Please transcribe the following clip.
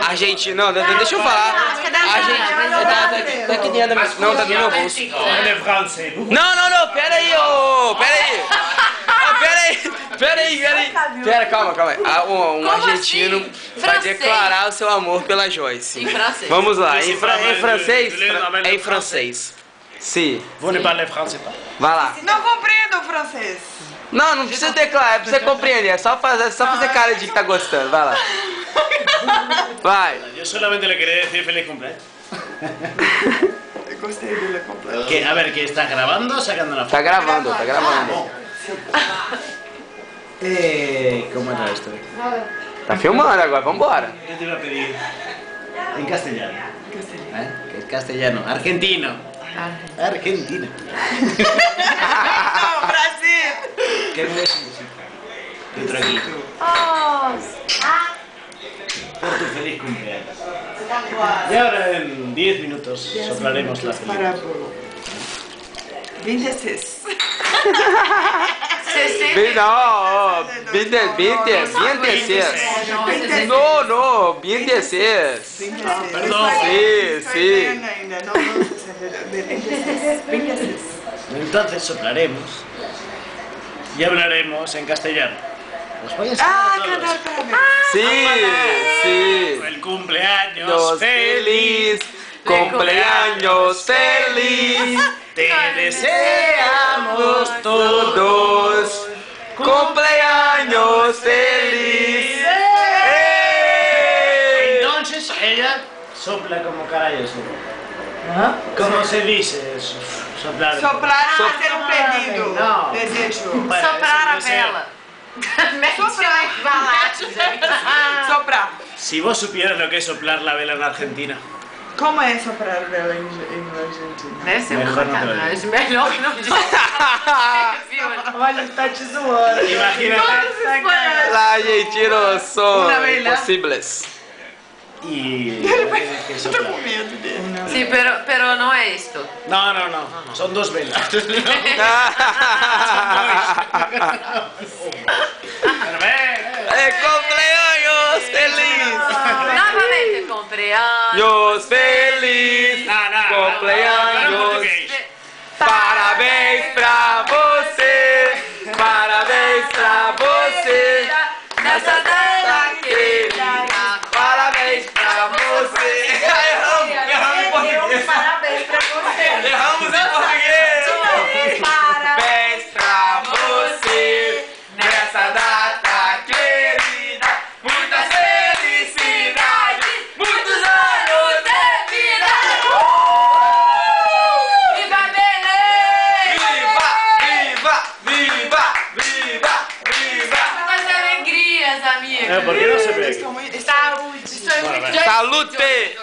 Argentina, não, deixa eu falar. Argentina, tá aqui dentro, mas não, tá no meu bolso. Não, pera aí, pera aí. Pera, calma aí. Um argentino vai declarar o seu amor pela Joyce. Em francês. Vamos lá, em francês? É em francês. Sim. Vous ne parlez français pas. Vai lá. Não compreendo o francês. Não precisa declarar, é pra você compreender. É só fazer cara de que tá gostando. Vai lá. Vai. Yo solamente le quería decir feliz cumpleaños. Eu gostei dele completo. Que, a ver, que está grabando o sacando una foto. Tá gravando. ¿Cómo era esto? Tá filmando agora, vambora. Yo te iba a pedir en castellano. Que es castellano. Argentino. Argentina. Não, Brasil. ¿Qué me ves? Dentro aquí. Por tu feliz cumpleaños. Y ahora en 10 minutos soplaremos la feliz. Para 26. Não, 26. Não, 26. Perdón. Sí. Ainda não sei 26. Entonces soplaremos y hablaremos en castellano. Os voy a enseñar a todos. Cantar parabéns. Sí. El cumpleaños Los feliz. Cumpleaños feliz. Te deseamos Todos. Cumpleaños feliz. Entonces ella sopla como carajo sopla. ¿Cómo se dice eso? Soplar. Soprar, fazer um pedido. Não. Desejo. Soprar a Deseo. vela. Soprar. Si vos supieras lo que es soplar la vela en Argentina. Como é soprar vela em Argentina? Deve ser Mejor uma não te lo sacanagem. Melhor que não dizer. Olha, tá te zoando. Imagínate. La Argentina son Una vela. imposibles. Y que Tô soplar. com medo dele. Sim, pero não é isto. No. Son dos velas. Pero Cumpleaños feliz. Novamente, cumpleaños. Años feliz. Cumpleaños. Parabéns pra você. Parabéns pra você. Nessa data querida. Parabéns pra você. Erramos em português. Parabéns pra você. Erramos em português. Parabéns pra você. Nessa data querida. Muitas felicidades. Muitos anos de vida. Viva Belém! Viva! Muitas alegrias, amiga. ¿Por qué no se ve? Saúde. Isso é muito Salute!